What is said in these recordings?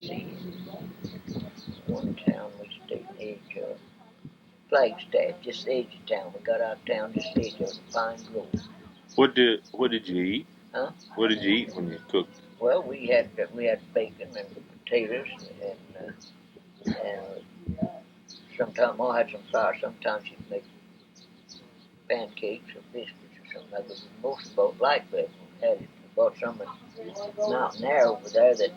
See, one town we stayed edge of Flagstaff, just the edge of town. We got out of town, just the edge of the Pine Grove. What did you eat? Huh? What did you eat when you cooked? Well, we had bacon and potatoes and sometimes I had some flour. Sometimes you'd make pancakes or biscuits or something like that. We mostly bought light bread. We had it. We bought some in Mountain Air over there that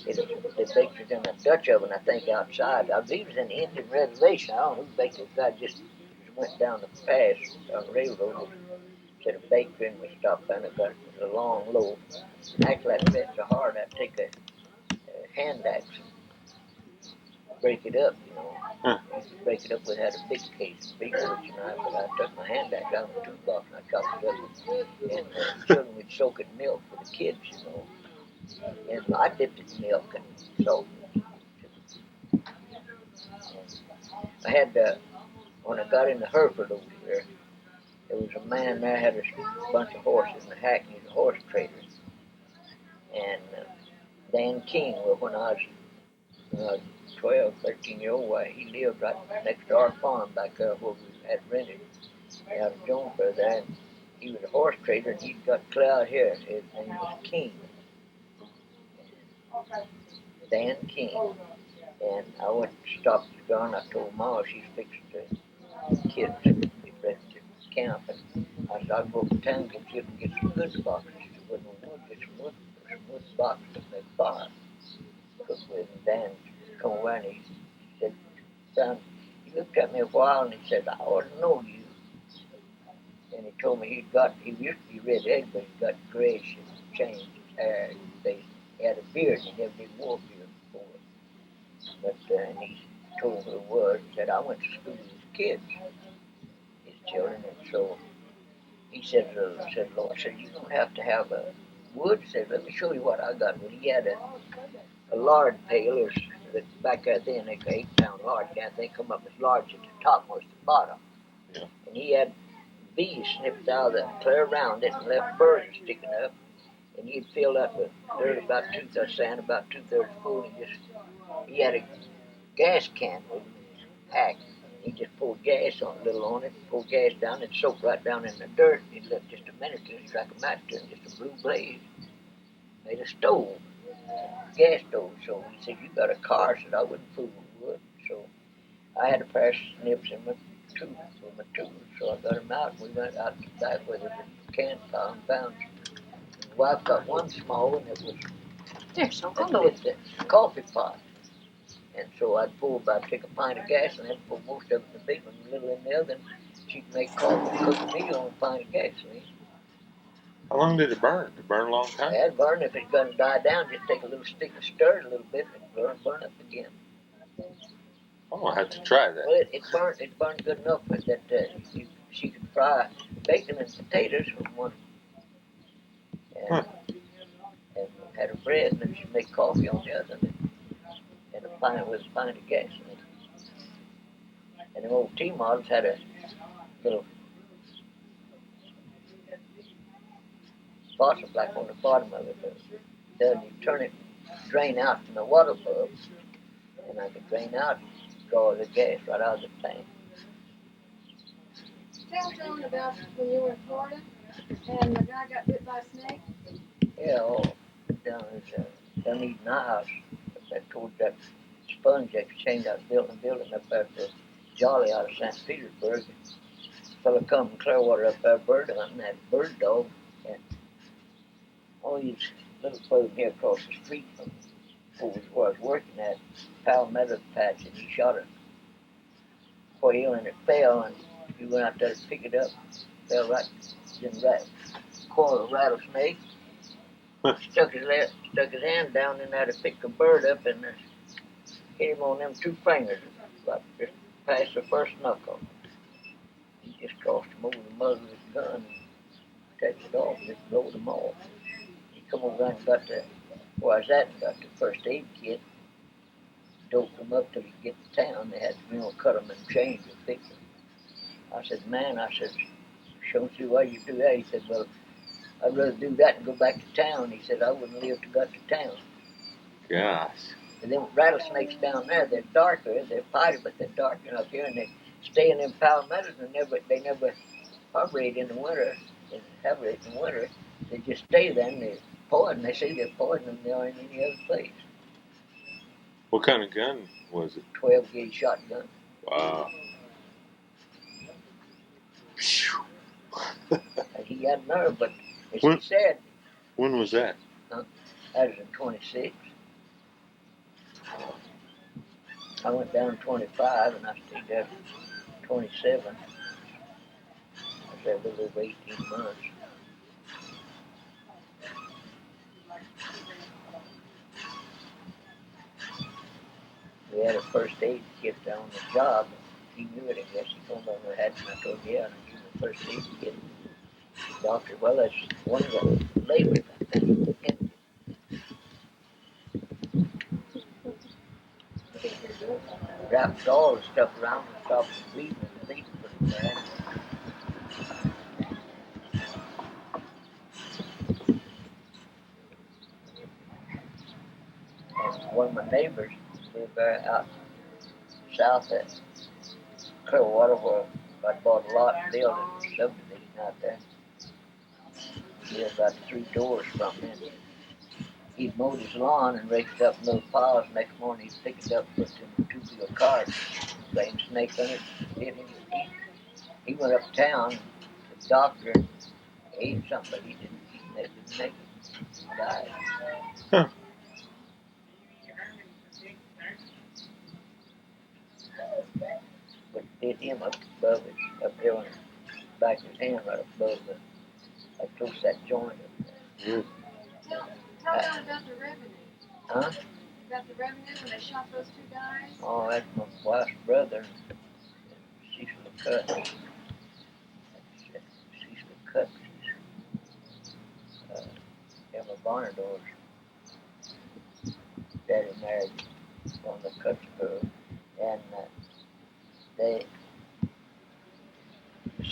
they baked it in a Dutch oven, I think, outside. I believe it was an Indian reservation. I don't know who baked it. I just went down the pass on the railroad. Said a bakery and we stopped there and it got a long loaf. Actually, that bread so hard I'd take a hand axe and break it up, you know. Huh. Break it up. We had a big case, big butcher knife, but I took my hand axe out of the toolbox and I chopped it up. And children would soak it in milk for the kids, you know. And I dipped it in milk and salt. I had, when I got into Hereford over here, there was a man there had a bunch of horses in Hackney, a horse trader. And Dan King, well, when I was 12, 13-year-old, he lived right next to our farm back there where we had rented out of Jonesboro there. And he was a horse trader and he'd got clear out here. His name was King. Dan King. And I went to stop the gun. I told Mama she's fixing the kids to get ready to camp. And I said, I'll go to town and see if I can get some goods boxes. She said, well, no, get some wood boxes to make fire. Cook with. And Dan come over and he said, son, he looked at me a while and he said, I ought to know you. And he told me he used to be red-headed, but he got grayish and changed his hair, his face. He had a beard, he never did wore a beard before. But and he told me who it was. He said, I went to school with his kids, his children, and so he said, Lord, said, you're going to have a wood. He said, let me show you what I got. Well, he had a lard pail, or back there then, they could 8-pound lard can. They come up as large at the top was the bottom. Yeah. And he had bees snipped out of that clear around it and left birds sticking up. And he'd fill that with dirt about sand about 2/3 full. He had a gas can with him, pack. He just poured gas on a little on it, poured gas down, it soaked right down in the dirt. He left just a minute till he struck a match to it, just a blue blaze. Made a stove, gas stove. So he said, you got a car? I said, I wouldn't fool with wood. So I had a pair of snips in my tools, so I got them out and we went out to the back where there was a can pile and found some. My wife got one small one that was the coffee pot. And so I'd take a pint of gas and I'd pour most of it in the big one, a little in the other, and she'd make coffee and cook a meal on a pint of gasoline. How long did it burn? Did it burn a long time? It burn. If it's going to die down, just take a little stick and stir it a little bit and burn up again. Oh, I'll have to try that. Well, it burned good enough that she could fry bacon and potatoes on one. And had a bread, and then she'd make coffee on the other, and a pint with a pint of gasoline. And the old T models had a little faucet like on the bottom of it. Then you turn it, drain out from the water pump, and I could drain out and draw the gas right out of the tank. Tell John about when you were in Florida and the guy got bit by a snake. Yeah, down in the house, towards that sponge exchange I was building up there for Jolly out of St. Petersburg. A fellow come from Clearwater up there bird hunting, had a bird dog, and all these little folk here across the street from where I was working at Palmetto Patch, and he shot a quail and it fell, and he went out there to pick it up, fell right in that coil of rattlesnake. Stuck his hand down in there to pick the bird up and hit him on them 2 fingers, about just past the first knuckle. He just tossed him over the muzzle of his gun and touched it off, just blowed him off. He come over and got where I was at and got the first aid kit, doped him up till he get to town. They had to, cut him and change and fix him. I said, man, don't see why you do that. He said, well, I'd rather do that and go back to town. He said, I wouldn't live to got to town. Gosh. And them rattlesnakes down there, they're darker, they're fighter, but they're darker up here, and they stay in them palmettos, and they never hibernate in the winter. They hibernate in the winter. They just stay there, and they're poison. They say they're poison than they are in any other place. What kind of gun was it? 12 gauge shotgun. Wow. And he had nerve, but as When- he said, When was that? that was in 26. I went down 25, and I stayed there 27. I was there a little over 18 months. We had a first aid kit there on the job. He knew it, I guess. He told me I had, and I told him, yeah, and I gave him a first aid kit. The doctor, well, that's one of the labels, I think. Wrapped all the stuff around and stopped the bleeding, and the bleeding pretty bad. And one of my neighbors lived there out south at Clearwater, where I bought a lot and built a subdivision out there. He lived about 3 doors from me. He'd mowed his lawn and raked up little piles. Next morning he'd pick it up, put it in a 2-wheel cart, blame snake on it, hit him. He went uptown to the doctor and ate something, but he didn't make it. He died. Huh. But it hit him up above his, up there on the back of his hand, right above the, like close that joint up there. Mm. Tell them about the revenue. Huh? About the revenue when they shot those 2 guys. Oh, that's my wife's brother, Cecil Cut. That's Cecil Cut. Emma Varnadore's daddy married one of the Cuts girls, and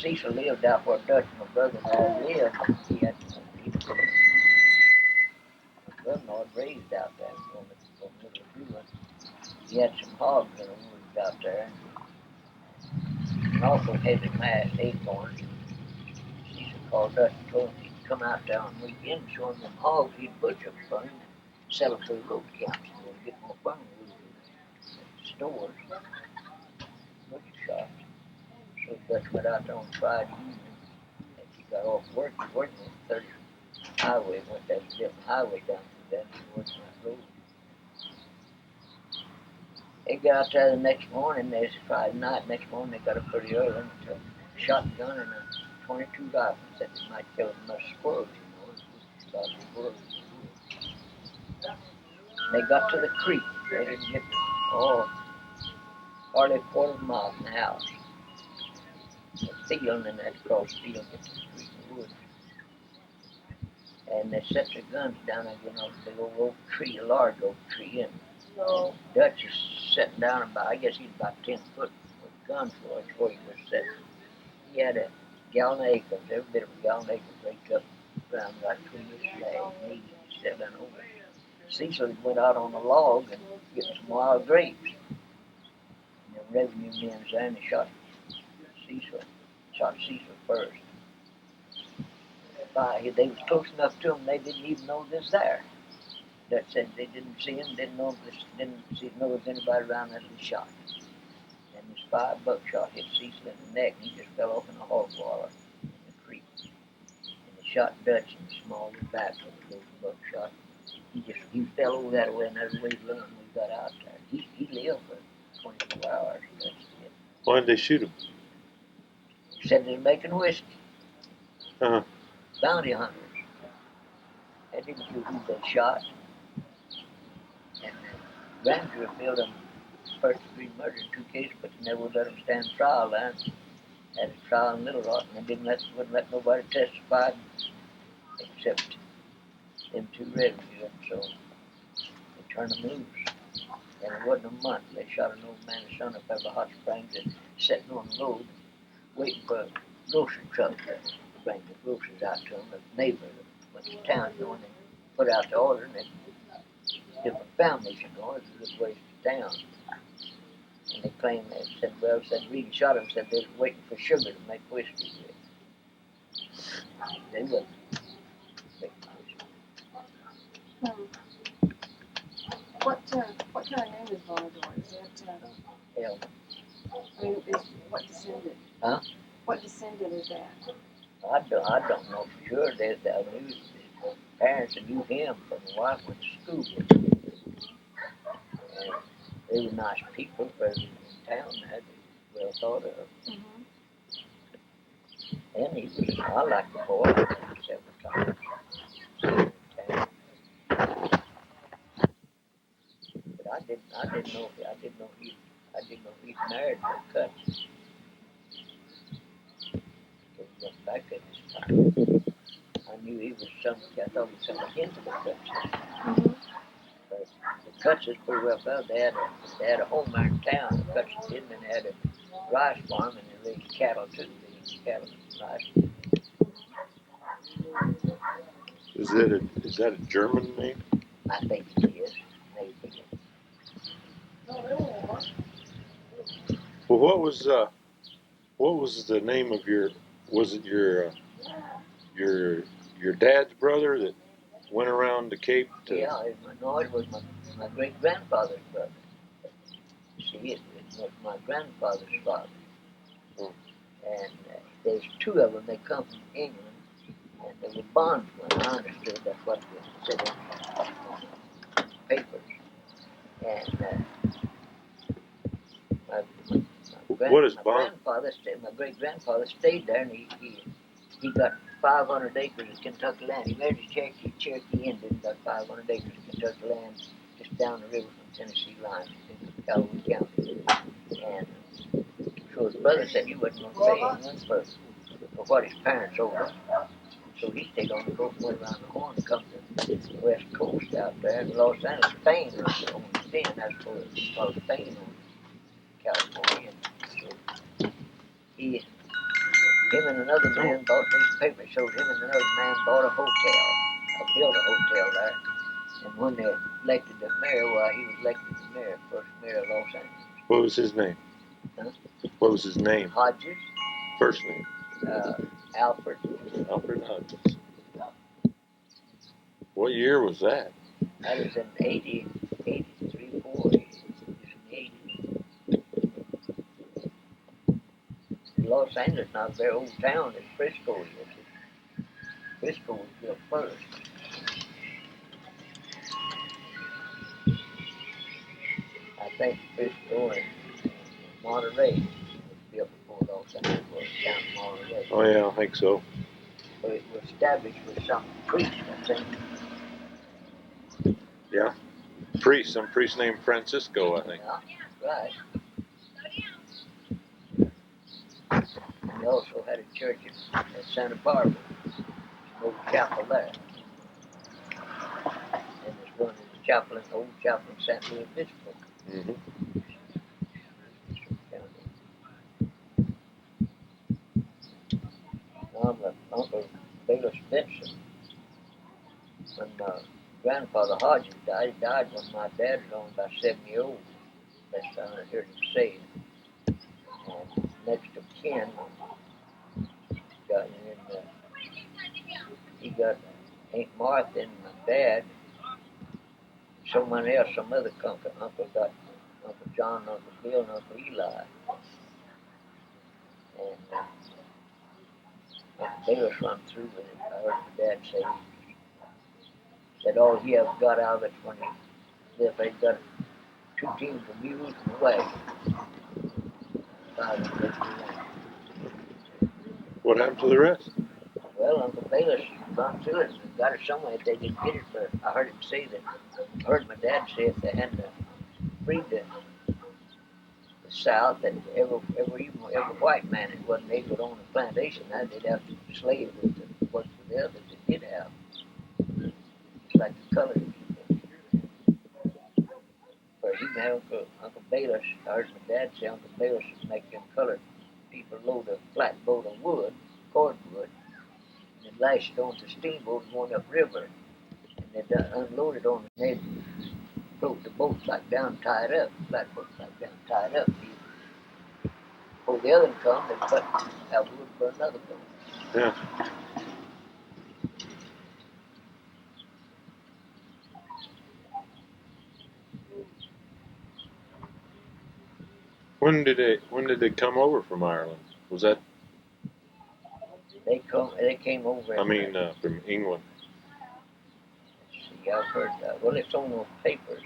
Cecil lived out where Dutch, my brother-in-law, lived. My brother-in-law raised out there on the middle of Cuba. He had some hogs in the woods out there, and also had a mass acorns. Cecil called Dutch and told him he'd come out there on weekends, show him them hogs. He'd butcher them for him, sell them to the road camps, and get more fun with the stores, butcher shops. So Dutch went out there on Friday evening. As he got off work, he worked on the 30th highway, went that different highway down through that, and he worked on that road. They got out there the next morning, there's Friday night, next morning they got up pretty early and took a shotgun and a 22 rifle. Said they might kill as much squirrels, about the squirrels. They got to the creek. They didn't get hardly a quarter of a mile from the house. The field, and they had to cross the field, get to the creek in the woods. And they set their guns down again on a big old oak tree, a large oak tree, and Dutch is sitting down about, I guess he's about 10 foot with a gun for it where he was sitting. He had a gallon of acorns, every bit of a gallon of acorns raked up around right between his legs, knees, he sat down over it. Cecil went out on a log and get some wild grapes. And the revenue men there, and they shot Cecil first. They was close enough to him, they didn't even know they was there. Dutch said they didn't see him, didn't know there was anybody around that was shot. And this 5 buckshot hit Cecil in the neck, and he just fell off in a hog waller in the creek. And they shot Dutch in the small of the back with a little buckshot. He fell over that way, and that's the way he learned when he got out there. He lived for 24 hours. Why did they shoot him? Said they were making whiskey. Uh-huh. Bounty hunters. They didn't know who they shot. And the grand jury filled them first degree murder in 2 cases, but they never would let them stand trial there. Had a trial in Little Rock, and they wouldn't let nobody testify except them 2 revenue, and so they turned them loose. And it wasn't a month. They shot an old man and son up there by Hot Springs and sitting on the road waiting for a grocery truck to bring the groceries out to them. The neighbor went to town, and they put out the order, and they different families, you know, it's a good ways down. And they claim they said, well, said Reed shot him, said they were waiting for sugar to make whiskey with. They wasn't making whiskey. What kind of name is Varnadore? Is that Hell, I mean, is what descendant? Huh? What descendant is that? I don't know for sure. I knew his parents and knew him from the wife went to school with him. And they were nice people, but in town that they well thought of. Mm-hmm. And he was, I liked the boy, I met him several times. But I didn't know he married no cousin. He went back at this time. I knew he was I thought he was something into the Cutses. Mm-hmm. But the Cutses pretty well felt they had a home there in town. The Cutses did, and they had a rice farm, and they raised cattle too. They raised cattle and rice. Is that a German name? I think it is. Maybe. Well, what was the name of was it your dad's brother that went around the Cape to? Yeah, it was my great grandfather's brother. See, it was my grandfather's father. Oh. And there's two of them. They come from England, and they were bondsmen. I understood that's what was said in the papers. And What is bond? My great grandfather stayed there, and he got 500 acres of Kentucky land. He married a Cherokee Indian, got 500 acres of Kentucky land just down the river from Tennessee line in Cowboy County. And so his brother said he wasn't going to pay anyone for what his parents owed him. So he stayed on the boat and went around the horn and come to the west coast out there in Los Angeles, Spain on then. That's what it's called, Spain on California. So him and another man bought these papers, showed him and another man bought a hotel, built a hotel there. And when they elected the mayor, well, he was elected the mayor, first mayor of Los Angeles. What was his name? Huh? What was his name? Hodges. First name? Alfred. Alfred Hodges. What year was that? That was in 83, 4. It was in the 80s. Los Angeles, not a very old town as Frisco is. Frisco was built first. I think Frisco and Monterey was built before Los Angeles was down in Monterey. Oh yeah, I think so. But it was established with some priest, I think. Yeah. Some priest named Francisco, I think. Yeah, right. We also had a church at Santa Barbara, an old chapel there. And there's one in the old chapel in St. Louis Obispo. Mm-hmm. I'm Uncle Bayless Benson. When my grandfather Hodges died, he died when my dad was only about 7 years old. Last time I heard him say it. And next of kin, he got Aunt Martha and my dad, someone else, some other uncle got Uncle John, Uncle Bill, and Uncle Eli. And Uncle Bayless run through with it. I heard my dad say that all he ever got out of it when they got 2 teams of mules and a wagon. What happened to the rest? Well, Uncle Bayless run through it and got it somewhere. If they didn't get it, but I heard him say that. I heard my dad say if they hadn't freed the South, that every white man that wasn't able to own a plantation, now they'd have to slave with the work for the others that did have. It's like the colored people. But even Uncle Bayless, I heard my dad say Uncle Bayless would make them colored people load a flatboat of wood, cordwood, and lash it onto the steamboat going up river. And they'd unload it on the float the boats like down, tied up, flatboats like down, tied up. Before the other one come, they cut out wood for another boat. Yeah. When did they come over from Ireland? Was that? They came over. I mean, from England. See, I've heard. Well, it's on those papers.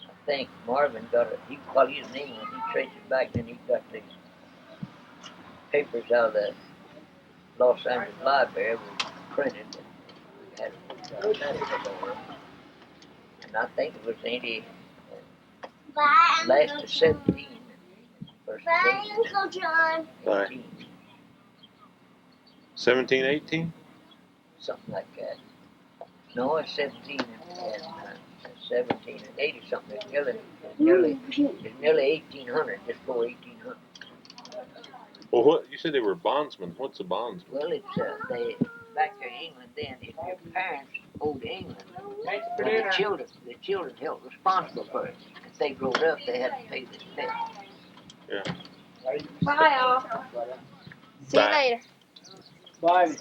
I think Marvin got it. While he's in England, he traced it back. Then he got the papers out of the Los Angeles Library. It was printed. And had it over. And I think it was 80. Last of 17. First Bye, Uncle John. 18. 17, 18? Something like that. No, it's 17 and 17 and 80 something. It's nearly 1800. Just go 1800. Well, what you said they were bondsmen? What's a bondsman? Well, it's they back there in England. Then, if your parents owed England, then the children held responsible for it. If they growed up, they had to pay this debt. Yeah. Bye, all. See you later. Bye,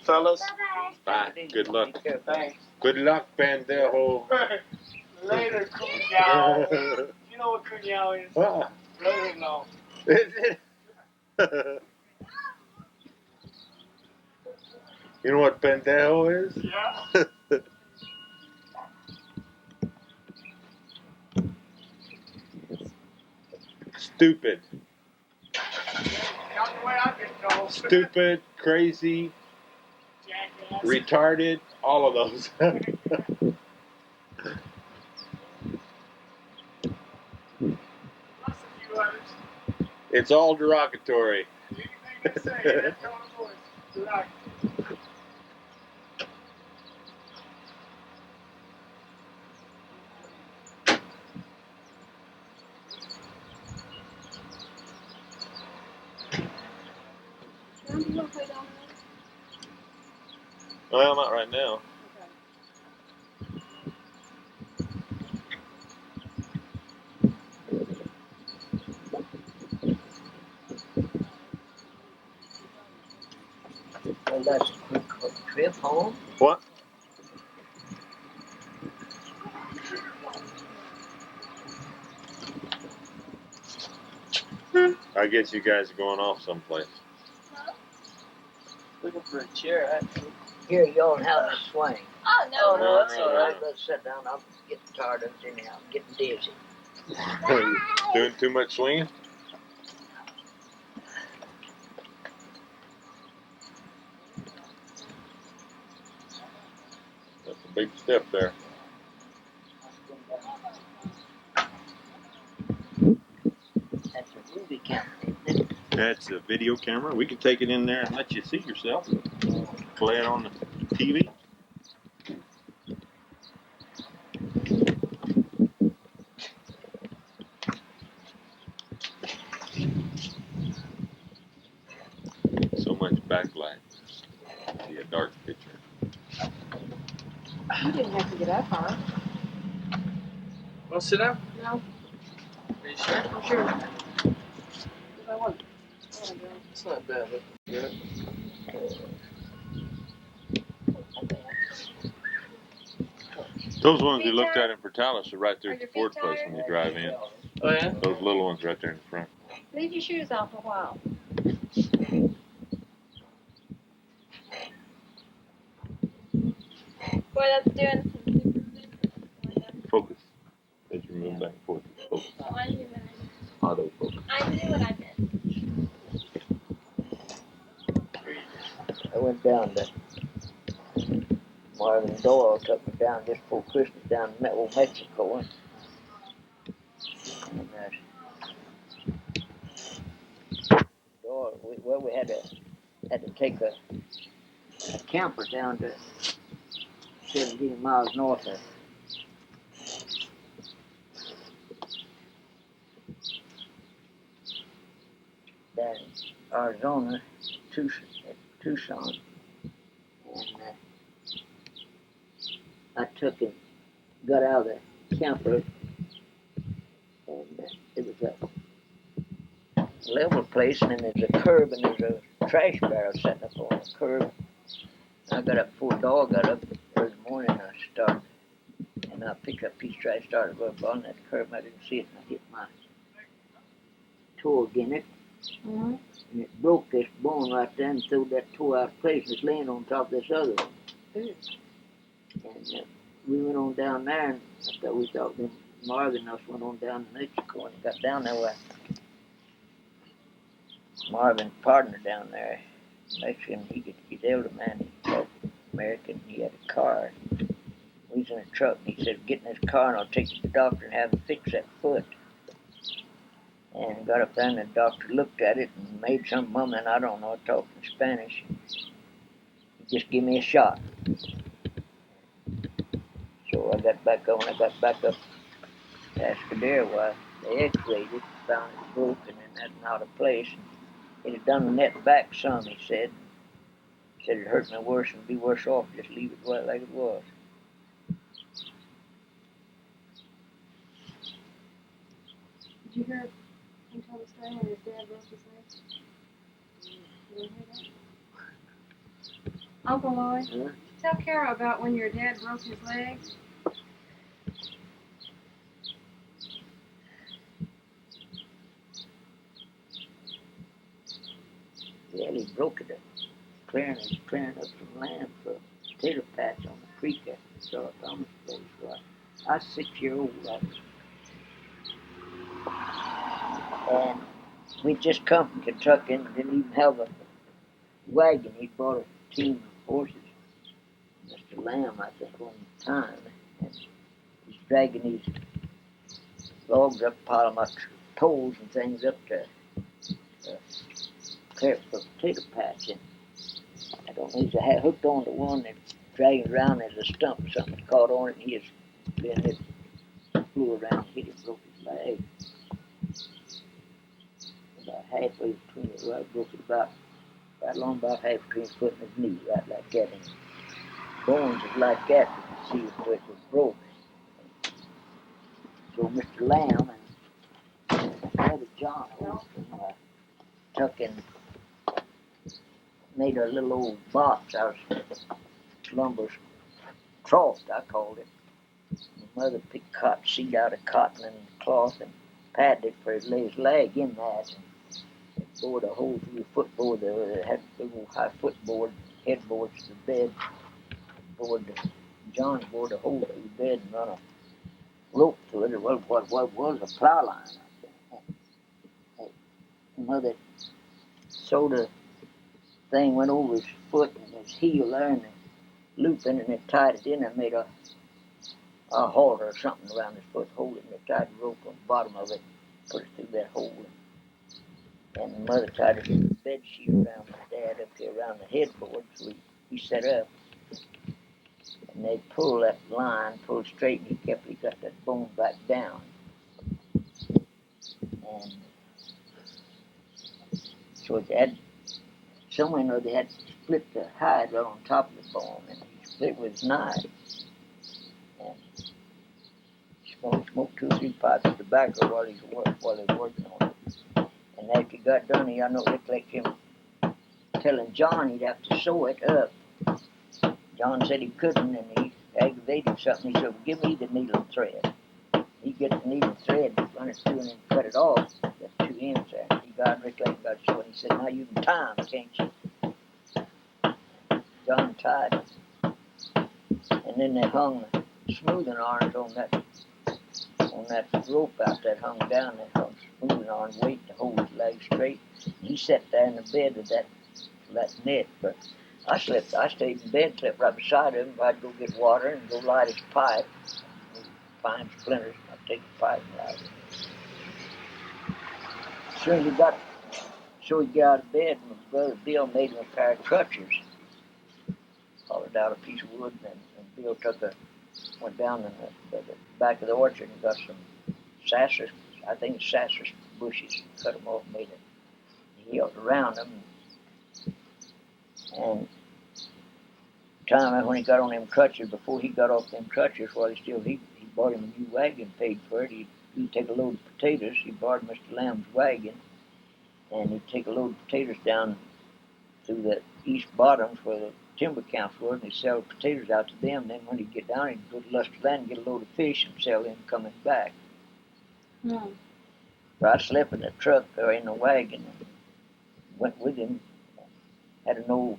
fellas. Bye. Good luck. Be careful. Thanks. Good luck, pendejo. Later, cuñado. You know what cuñado is? Ah. Let him know. Is it? You know what pendejo is? Yeah. Stupid. Not the way I've been told. Stupid, crazy, Jackass. retarded, all of those. Plus a few others. It's all derogatory. Anything they say, that tone of voice. Right. John, do you want to play dominoes? Well, not right now. Well, that's a quick trip home. What? I guess you guys are going off someplace. Looking for a chair. Here, y'all have this swing. Oh, no. Oh, no, that's all right. Let's sit down. I'm getting tired of it anyhow. I'm getting dizzy. Doing too much swinging? That's a big step there. That's a movie camera, isn't it? That's a video camera. We can take it in there and let you see yourself. Play it on the TV. So much backlight. See a dark picture. You didn't have to get up, huh? Want to sit down? No. Are you sure? I'm sure. I want. It's not bad. Good. Those ones we looked at in Portales are right there Are at the your Ford feet place tired? when you drive in. Oh, yeah? Those little ones right there in the front. Leave your shoes off a while. Boy, that's doing. Focus. As you move back and forth. Focus. Oh, I knew that. Auto focus. I knew what I meant. I went down to Marvin Doyle, took me down just before Christmas down to old Mexico. And Doyle, we had to take a camper down to 17 miles north of that Arizona, Tucson. And I took and got out of camper, and it was a level place, and then there's a curb, and there's a trash barrel sitting up on the curb. I got up before dog got up early morning, and I started, and I picked up a piece of trash, started up on that curb, and I didn't see it, and I hit my toe again it, Mm-hmm. and it broke this bone right there, and threw that toe out of place, and it's laying on top of this other one. Ooh. And we went on down there, and we thought then Marvin and us went on down to Mexico, and got down there with Marvin's partner down there, Mexican. He's elder man. He talked American. He had a car. We was in a truck, and he said, "Get in this car, and I'll take you to the doctor and have him fix that foot." And got up there, and the doctor looked at it and made some mumbling. I don't know, talking Spanish. He just give me a shot. So I got back up. When I got back up to Escudero, well, they x-rayed it, found it broke, and then that's out of place. It had done the net back some, he said. He said it hurt me worse and be worse off, just leave it like it was. Did you hear him tell the story when his dad broke his leg? You didn't hear that? Uncle Loy, Huh? tell Carol about when your dad broke his leg. Yeah, he broke it up, clearing up some land for potato patch on the creek at Charlotte Thomas place. So I was 6 years old. And we just come from Kentucky and didn't even have a wagon. He bought a team of horses, Mr. Lamb, I think, one time. And he's dragging these logs up, piling my poles and things up to clear for potato patch. And I don't know, he's hooked on to one that's dragging around as a stump. Something's caught on it, and he just been it flew around, hit him, broke his leg. About halfway between it, well, I broke it about along about half between his foot and his knee, right like that. And bones was like that, you can see where it was broke. So Mr. Lamb and Brother John took and made a little old box out of lumber trough, I called it. My mother picked cotton seed out of cotton and cloth and padded it for his leg in that. And bored a hole through the footboard. They had a big old high footboard, headboard to the bed. John bored a hole through the bed and run a rope to it. It was what was a plow line. Mother sewed a thing, went over his foot and his heel there, and the loop in it, and it tied it in and made a halter or something around his foot, hold it, and they tied the rope on the bottom of it, put it through that hole. And mother tied a bed sheet around my dad up here around the headboard, so he set up. And they pulled that line, pulled straight, and he got that bone back down. And so it had, somewhere or they had to split the hide right on top of the bone, and he split with his knife. And smoked 2 or 3 pipes of tobacco while they were working on it. And after he got done, I know it like him telling John he'd have to sew it up. John said he couldn't, and he aggravated something. He said, well, give me the needle and thread. He get the needle and thread, run it through, and then cut it off. Got 2 ends there. He got Rick Lake got so, and he said, now you can tie them, can't you? John tied them. And then they hung smoothing irons on that rope out that hung down. They hung smoothing irons, weight to hold his legs straight. He sat there in the bed with that net, but I stayed in bed, slept right beside him. I'd go get water and go light his pipe. Find splinters, I'd take the pipe and light it. As soon as he got out of bed, my brother Bill made him a pair of crutches. Hollowed out a piece of wood, and Bill went down in the back of the orchard and got some sassafras, I think it's sassafras bushes, cut them off, made a heel around them. And time when he got on them crutches, before he got off them crutches, while he bought him a new wagon, paid for it. He'd take a load of potatoes. He borrowed Mr. Lamb's wagon, and he'd take a load of potatoes down through the east bottoms where the timber camps were, and he'd sell potatoes out to them. Then when he'd get down, he'd go to Luster Land and get a load of fish and sell them coming back. No. So I slept in the truck or in the wagon and went with him. Had an old,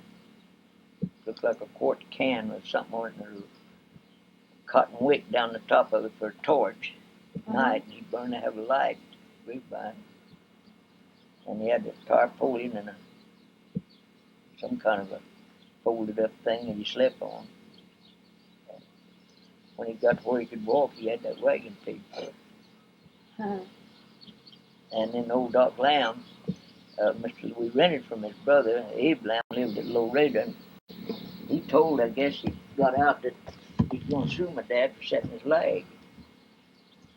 looked like a quart can with something on it, and a cotton wick down the top of it for a torch at night, and he burned to have a light right by him. And he had a tarpaulin and some kind of a folded up thing that he slept on. When he got to where he could walk, he had that wagon paid for. And then old Doc Lamb, we rented from his brother, Abe Lamb, lived at Loretta. He told, I guess he got out that he's going to sue my dad for setting his leg.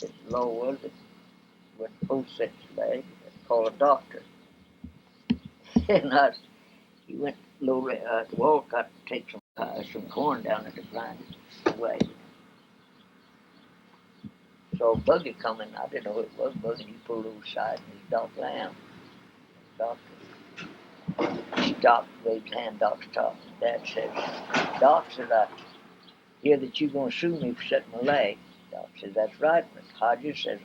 The law was that he wasn't supposed to set his leg, call a doctor. And he went to Loretta, to Walcott to take some corn down there to grind it away. So a buggy coming, I didn't know who it was, buggy, he pulled over the side, and he's Doc Lamb. Doctor. He stopped, waved his hand, Doc stopped. Dad says, Doc, said, I hear that you're going to sue me for setting my leg. Doc says, that's right. Mr. Hodges says,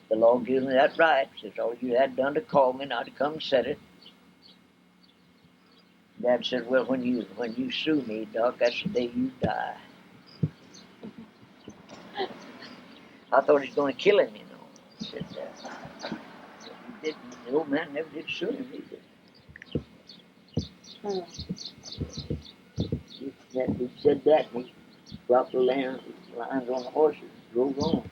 the law gives me that right. Says, all you had done to call me, not to come and set it. Dad said, well, when you sue me, Doc, that's the day you die. I thought he was going to kill him, you know. I said, he didn't. The old man never did sue him either. He said that, and he dropped the lines on the horses and drove on.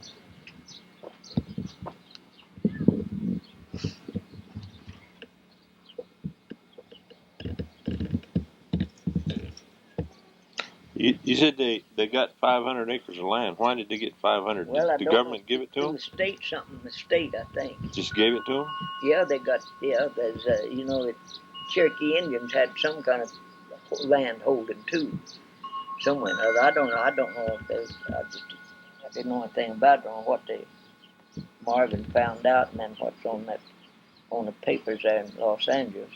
You said they got 500 acres of land. Why did they get 500? Well, did the government give it to them? The state, the state, I think. Just gave it to them? Yeah, there's, you know, the Cherokee Indians had some kind of land holding too, somewhere. I don't know if I didn't know anything about it, or what Marvin found out, and then what's on the papers there in Los Angeles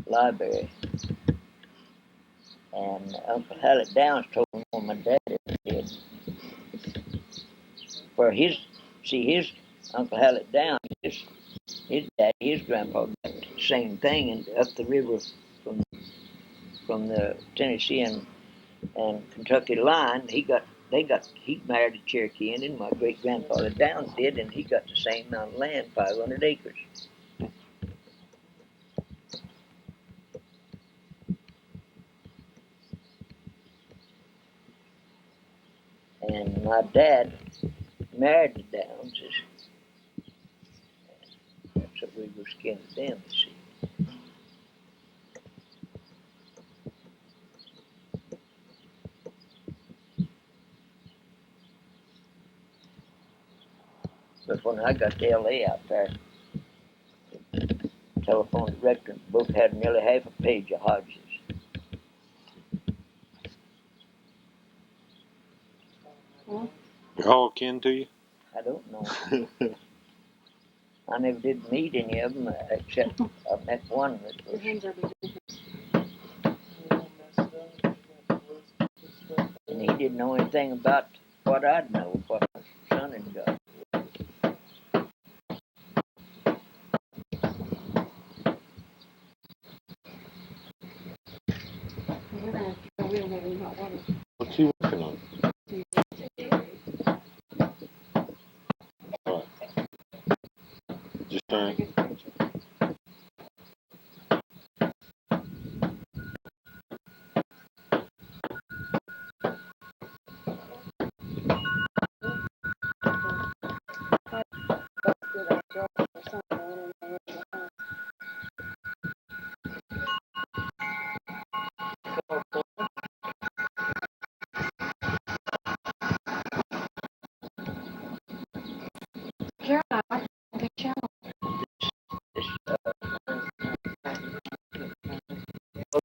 library. And Uncle Halleck Downs told me when my dad did. For his Uncle Halleck Downs, his dad, his grandpa got the same thing, and up the river from the Tennessee and Kentucky line, he married a Cherokee Indian. My great grandfather Downs did, and he got the same amount of land, 500 acres. And my dad married the Downses. That's what we were skinned to them, you see. But when I got to L.A. out there, the telephone director book had nearly half a page of Hodges. They're all kin to you? I don't know. I never did meet any of them, except I met one that was. And he didn't know anything about what I'd know, what my son had got. What's he working on? All right. Just turn.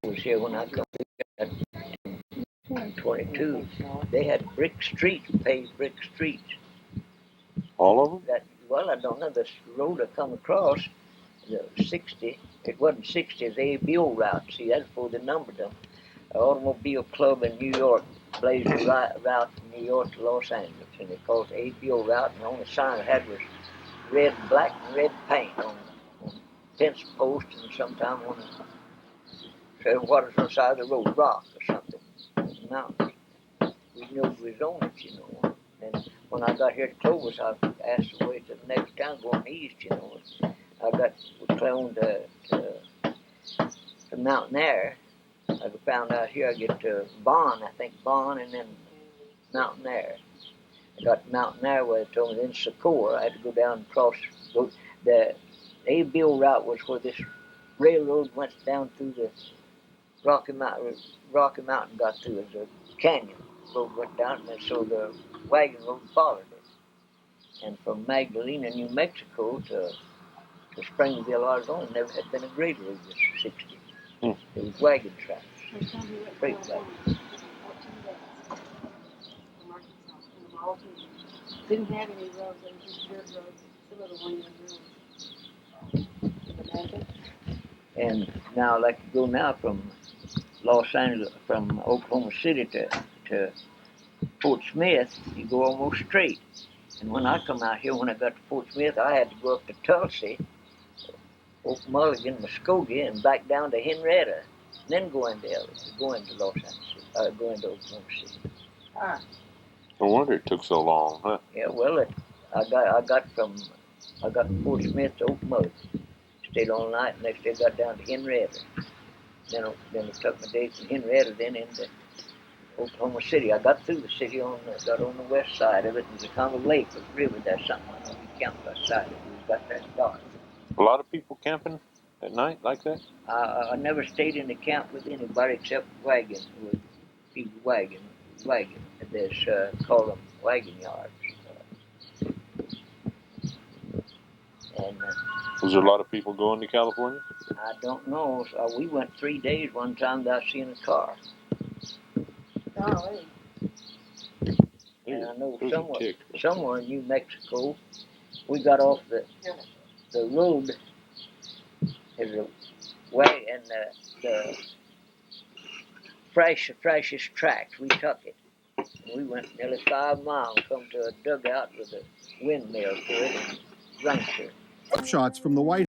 Was here when I come. 22, they had brick streets, paved brick streets. All of them? Well, I don't know, this road I come across, the 60, it wasn't 60, it was ABO route. See, that's before they numbered them. An automobile club in New York blazed a route from New York to Los Angeles, and they called it ABO route, and the only sign it had was red, black, and red paint on fence posts, and sometime on said what is on the side of the road, rock or something, mountains. We knew we was on it, you know. And when I got here to Clovis, I asked the way to the next town going east, you know. I got cloned to Mountain Air. I found out here I get to Bonn, and then Mountain Air. I got to Mountain Air where they told me then Socorro. I had to go down and cross. The A-Bill route was where this railroad went down through the Rocky Mountain got through as a canyon. The road went down, and so the wagon road followed it. And from Magdalena, New Mexico to Springville, Arizona, never had been a grader over this 60. It was wagon tracks. Freight wagons. Didn't have any roads, they were just dirt roads. Some of the ones roads. And now, like you go now from Los Angeles, from Oklahoma City to Fort Smith, you go almost straight. And when I come out here, when I got to Fort Smith, I had to go up to Tulsa, Oak Mulligan, Muskogee, and back down to Henrietta, and then go into Ellis, go into Los Angeles, go into Oklahoma City. No wonder it took so long, huh? Yeah, well, I got from Fort Smith to Oak Mulligan, stayed all night. Next day, got down to Henrietta. Then it took my day from Henrietta then into Oklahoma City. I got through the city got on the west side of it, and there's a kind of lake with a river there, something I know we camped outside it. We got that dark. A lot of people camping at night like that? I never stayed in the camp with anybody except with people wagon. There's call them wagon yards. And Was there a lot of people going to California? I don't know. We went 3 days one time without seeing a car. Golly. And I know Who's a tick? somewhere in New Mexico, we got off the road. There's a way, and the freshest tracks. We took it. And we went nearly 5 miles, come to a dugout with a windmill to it, and drank it. Shots from the White